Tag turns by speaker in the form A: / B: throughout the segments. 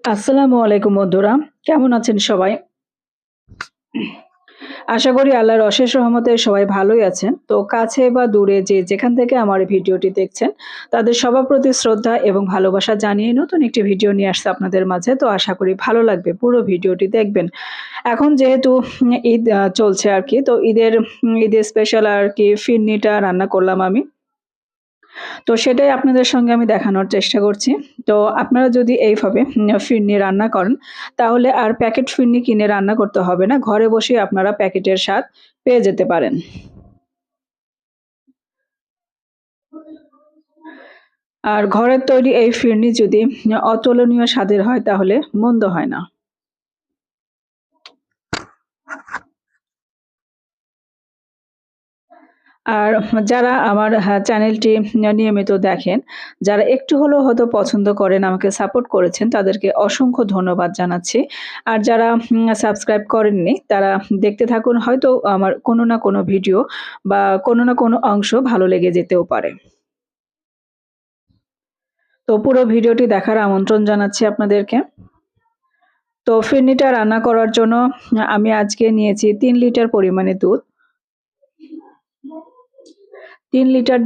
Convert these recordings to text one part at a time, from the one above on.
A: আসসালামু আলাইকুম বন্ধুরা। কেমন আছেন সবাই? আশা করি আল্লাহর অশেষ রহমতে সবাই ভালোই আছেন। তো কাছে বা দূরে যে যেখান থেকে আমার এই ভিডিওটি দেখছেন, তাদের সবার প্রতি শ্রদ্ধা এবং ভালোবাসা জানিয়ে নতুন একটি ভিডিও নিয়ে আসছে আপনাদের মাঝে। তো আশা করি ভালো লাগবে। পুরো ভিডিওটি দেখবেন। এখন যেহেতু ঈদ চলছে আরকি। তো ঈদের স্পেশাল আরকি ফিরনিটা রান্না করলাম আমি। তো সেটাই আপনাদের সঙ্গে আমি দেখানোর চেষ্টা করছি। তো আপনারা যদি এইভাবে ফিরনি রান্না করেন, তাহলে আর প্যাকেট ফিরনি কিনে রান্না করতে হবে না। ঘরে বসেই আপনারা প্যাকেটের স্বাদ পেয়ে যেতে পারেন। আর ঘরের তৈরি এই ফিরনি যদি অতুলনীয় স্বাদের হয় তাহলে মন্দ হয় না। আর যারা আমার চ্যানেলটি নিয়মিত দেখেন, যারা একটু হলেও হয়তো পছন্দ করেন, আমাকে সাপোর্ট করেছেন, তাদেরকে অসংখ্য ধন্যবাদ জানাচ্ছি। আর যারা সাবস্ক্রাইব করেননি, তারা দেখতে থাকুন। হয়তো আমার কোনো না কোনো ভিডিও বা কোনো না কোনো অংশ ভালো লেগে যেতেও পারে। তো পুরো ভিডিওটি দেখার আমন্ত্রণ জানাচ্ছি আপনাদেরকে। তো ফিরনিটা রান্না করার জন্য আমি আজকে নিয়েছি ৩ লিটার পরিমাণে দুধ। ৩ লিটার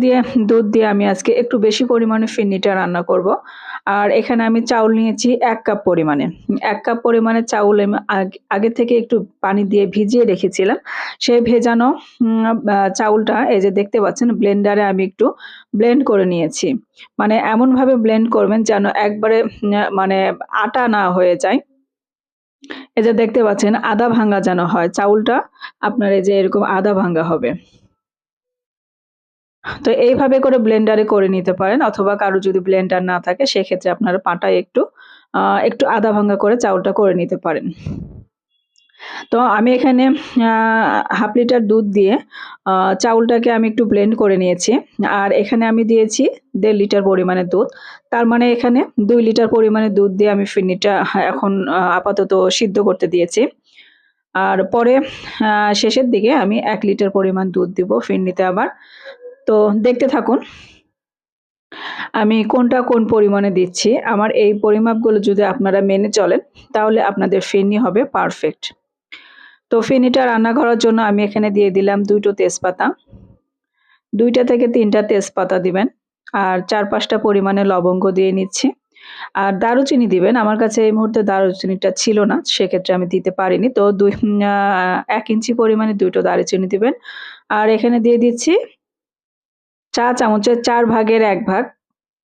A: দুধ দিয়ে আমি আজকে একটু বেশি পরিমাণে ফিরনিটা রান্না করব। আর এখানে আমি চাউল নিয়েছি ১ কাপ পরিমাণে। ১ কাপ পরিমাণে চাউল আমি আগে থেকে একটু পানি দিয়ে ভিজিয়ে রেখেছিলাম। সেই ভেজানো চাউলটা এই যে দেখতে পাচ্ছেন ব্লেন্ডারে আমি একটু ব্লেন্ড করে নিয়েছি। মানে এমনভাবে ব্লেন্ড করবেন যেন একবারে মানে আটা না হয়ে যায়। এই যে দেখতে পাচ্ছেন আধা ভাঙ্গা যেন হয়। চাউলটা আপনার এই যে এরকম আধা ভাঙ্গা হবে। তো এইভাবে করে ব্লেন্ডারে করে নিতে পারেন অথবা কারো যদি ব্লেন্ডার না থাকে সেক্ষেত্রে আপনারা পাটায় একটু আধা ভাঙ্গা করে চাউলটা করে নিতে পারেন। তো আমি এখানে আ ১/২ লিটার দুধ দিয়ে আ চাউলটাকে আমি একটু ব্লেন্ড করে নিয়েছি। আর এখানে আমি দিয়েছি ১.৫ লিটার পরিমাণে দুধ। তার মানে এখানে ২ লিটার পরিমাণে দুধ দিয়ে আমি ফিরনিটা এখন আপাতত সিদ্ধ করতে দিয়েছি। আর পরে আ শেষের দিকে আমি ১ লিটার পরিমাণ দুধ দিব ফিরনিতে আবার। তো দেখতে থাকুন। আমি কোনটা কোন পরিমাণে দিচ্ছি। আমার এই পরিমাপগুলো যদি আপনারা মেনে চলেন, তাহলে আপনাদের ফিরনি হবে পারফেক্ট। তো ফিরনিটা রান্না করার জন্য আমি এখানে দিয়ে দিলাম ২ টো তেজপাতা। ২ টা থেকে ৩ টা তেজপাতা দিবেন। আর ৪-৫ টা পরিমাণে লবঙ্গ দিয়ে নিচ্ছি। আর দারুচিনি দিবেন। আমার কাছে এই মুহূর্তে দারুচিনিটা ছিল না। সেক্ষেত্রে আমি দিতে পারিনি। তো ১ ইঞ্চি পরিমাণে ২ টো দারুচিনি দিবেন। আর এখানে দিয়ে দিচ্ছি চা চামচের ৪ ভাগের ১ ভাগ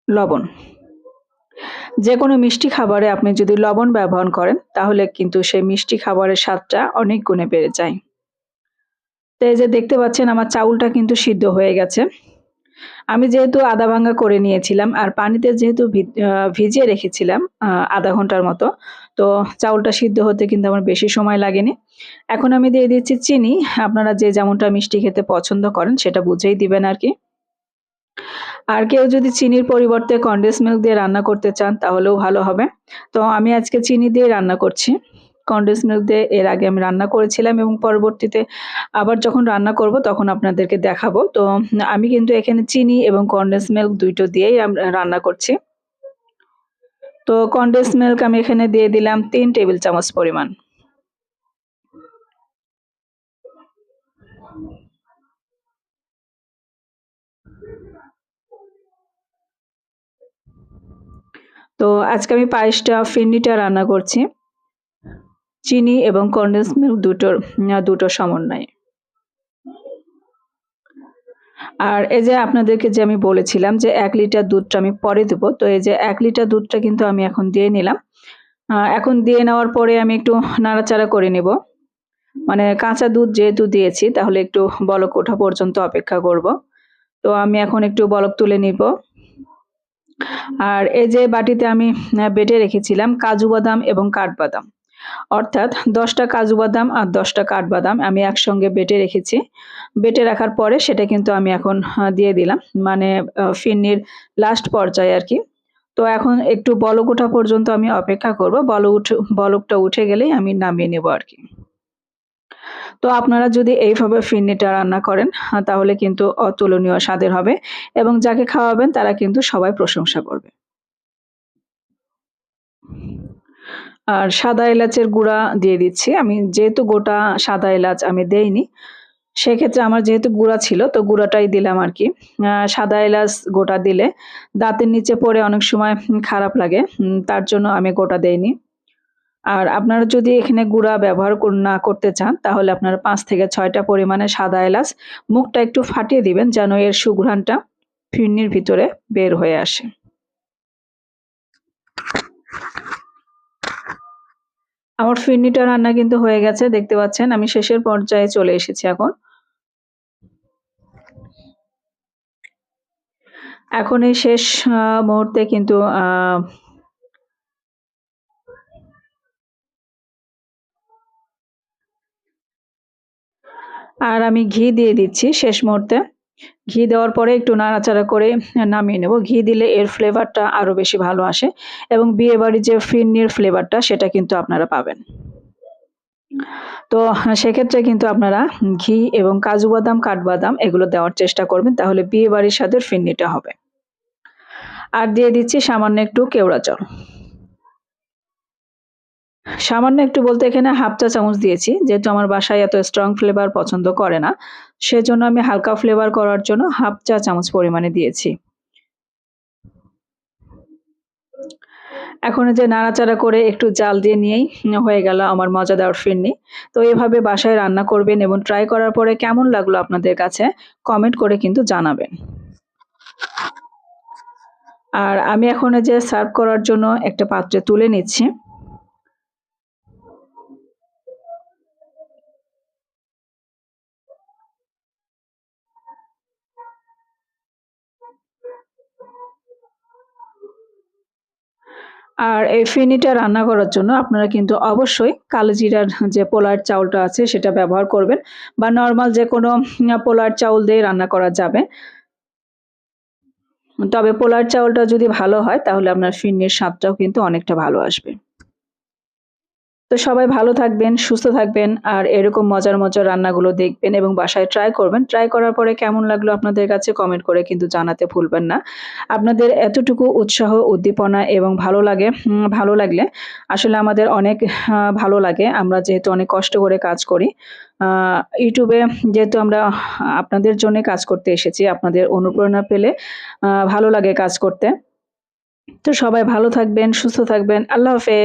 A: লবণ। যেকোনো মিষ্টি খাবারে আপনি যদি লবণ ব্যবহার করেন, তাহলে কিন্তু সেই মিষ্টি খাবারের স্বাদটা অনেক গুণে বেড়ে যায়। তো এই যে দেখতে পাচ্ছেন আমার চাউলটা কিন্তু সিদ্ধ হয়ে গেছে। আমি যেহেতু আধা ভাঙ্গা করে নিয়েছিলাম আর পানিতে যেহেতু ভিজিয়ে রেখেছিলাম ০.৫ ঘন্টার মতো, তো চাউলটা সিদ্ধ হতে কিন্তু আমার বেশি সময় লাগেনি। এখন আমি দিয়ে দিচ্ছি চিনি। আপনারা যে যেমনটা মিষ্টি খেতে পছন্দ করেন সেটা বুঝেই দিবেন আরকি। আর কেউ যদি চিনির পরিবর্তে কনডেন্স মিল্ক দিয়ে রান্না করতে চান তাহলেও ভালো হবে। তো আমি আজকে চিনি দিয়ে রান্না করছি। কনডেন্স মিল্ক দিয়ে এর আগে আমি রান্না করেছিলাম এবং পরবর্তীতে আবার যখন রান্না করব তখন আপনাদেরকে দেখাবো। তো আমি কিন্তু এখানে চিনি এবং কনডেন্স মিল্ক ২ টো দিয়েই রান্না করছি। তো কনডেন্স মিল্ক আমি এখানে দিয়ে দিলাম ৩ টেবিল চামচ পরিমাণ। তো আজকে আমি পায়েসটা ফিরনিটা রান্না করছি। চিনি এবং কনডেন্স মিল্ক দুটোর সমন্বয়ে। আর এই যে আপনাদেরকে যে আমি বলেছিলাম যে ১ লিটার দুধটা আমি পরে দেবো। তো এই যে ১ লিটার দুধটা কিন্তু আমি এখন দিয়ে নিলাম। এখন দিয়ে নেওয়ার পরে আমি একটু নাড়াচাড়া করে নেব। মানে কাঁচা দুধ যেহেতু দিয়েছি তাহলে একটু বলক ওঠা পর্যন্ত অপেক্ষা করব। তো আমি এখন একটু বলক তুলে নিব। আর এই যে বাটিতে আমি বেটে রেখেছিলাম কাজু বাদাম এবং কাঠবাদাম। অর্থাৎ ১০ টা কাজু বাদাম আর ১০ টা কাঠবাদাম আমি একসঙ্গে বেটে রেখেছি। বেটে রাখার পরে সেটা কিন্তু আমি এখন দিয়ে দিলাম। মানে ফিরনির লাস্ট পর্যায়ে আরকি। তো এখন একটু বলক ওঠা পর্যন্ত আমি অপেক্ষা করব। বলকটা উঠে গেলেই আমি নামিয়ে নেব আরকি। তো আপনারা যদি এইভাবে ফিরনিটা রান্না করেন তাহলে কিন্তু অতুলনীয় স্বাদের হবে এবং যাকে খাওয়াবেন তারা কিন্তু সবাই প্রশংসা করবে। আর সাদা এলাচের গুঁড়া দিয়ে দিচ্ছি। আমি যেহেতু গোটা সাদা এলাচ আমি দেইনি, সেক্ষেত্রে আমার যেহেতু গুঁড়া ছিল তো গুঁড়াটাই দিলাম আরকি। সাদা এলাচ গোটা দিলে দাঁতের নিচে পড়ে অনেক সময় খারাপ লাগে। তার জন্য আমি গোটা দেইনি। আর আপনারা যদি এখানে গুঁড়া ব্যবহার না করতে চান তাহলে আপনারা ৫ থেকে ৬ টা পরিমাণে সাদা এলাচ মুখটা একটু ফাটিয়ে দিবেন যেন এর সুঘ্রাণটা ফিরনির ভিতরে বের হয়ে আসে। আমার ফিরনিটা রান্না কিন্তু হয়ে গেছে দেখতে পাচ্ছেন। আমি শেষের পর্যায়ে চলে এসেছি এখন। এখন এই শেষ মুহূর্তে কিন্তু আর আমি ঘি দিয়ে দিচ্ছি শেষ মুহূর্তে। ঘি দেওয়ার পরে একটু নাড়াচাড়া করে নামিয়ে নেব। ঘি দিলে এর ফ্লেভারটা আরো বেশি ভালো আসে এবং বিয়েবাড়ির যে ফিরনির ফ্লেভারটা সেটা কিন্তু আপনারা পাবেন। তো সেক্ষেত্রে কিন্তু আপনারা ঘি এবং কাজু বাদাম, কাঠবাদাম এগুলো দেওয়ার চেষ্টা করবেন তাহলে বিয়েবাড়ির স্বাদের ফিরনিটা হবে। আর দিয়ে দিচ্ছি সামান্য একটু কেওড়া জল। সামান্য একটু বলতে এখানে 1/2 চা চামচ দিয়েছি। যেহেতু আমার বাসায় এত স্ট্রং ফ্লেভার পছন্দ করে না। সেজন্য আমি হালকা ফ্লেভার করার জন্য 1/2 চা চামচ পরিমাণে দিয়েছি। এখন এই যে নাড়াচাড়া করে একটু জাল দিয়ে নিয়েই হয়ে গেল আমার মজাদার ফিরনি। তো এভাবে বাসায় রান্না করবেন এবং ট্রাই করার পরে কেমন লাগলো আপনাদের কাছে কমেন্ট করে কিন্তু জানাবেন। আর আমি এখন এই যে সার্ভ করার জন্য একটা পাত্রে তুলে নিচ্ছি। আর এই ফিরনিটা রান্না করার জন্য আপনারা কিন্তু অবশ্যই কালো জিরার যে পোলার চাউলটা আছে সেটা ব্যবহার করবেন বা নরমাল যেকোনো পোলার চাউল দিয়ে রান্না করা যাবে। তবে পোলার চাউলটা যদি ভালো হয় তাহলে আপনার ফিরনির স্বাদটাও কিন্তু অনেকটা ভালো আসবে। তো সবাই ভালো থাকবেন, সুস্থ থাকবেন আর এরকম মজার, মজার রান্নাগুলো দেখবেন এবং বাসায় ট্রাই করবেন। ট্রাই করার পরে কেমন লাগলো আপনাদের কাছে কমেন্ট করে কিন্তু জানাতে ভুলবেন না। আপনাদের এতটুকু উৎসাহ, উদ্দীপনা এবং ভালো লাগলে আসলে আমাদের অনেক ভালো লাগে। আমরা যেহেতু অনেক কষ্ট করে কাজ করি। আ YouTube এ যেহেতু আমরা আপনাদের জন্যে কাজ করতে এসেছি, আপনাদের অনুপ্রেরণা পেলে ভালো লাগে কাজ করতে। তো সবাই ভালো থাকবেন, সুস্থ থাকবেন। আল্লাহ হাফেজ।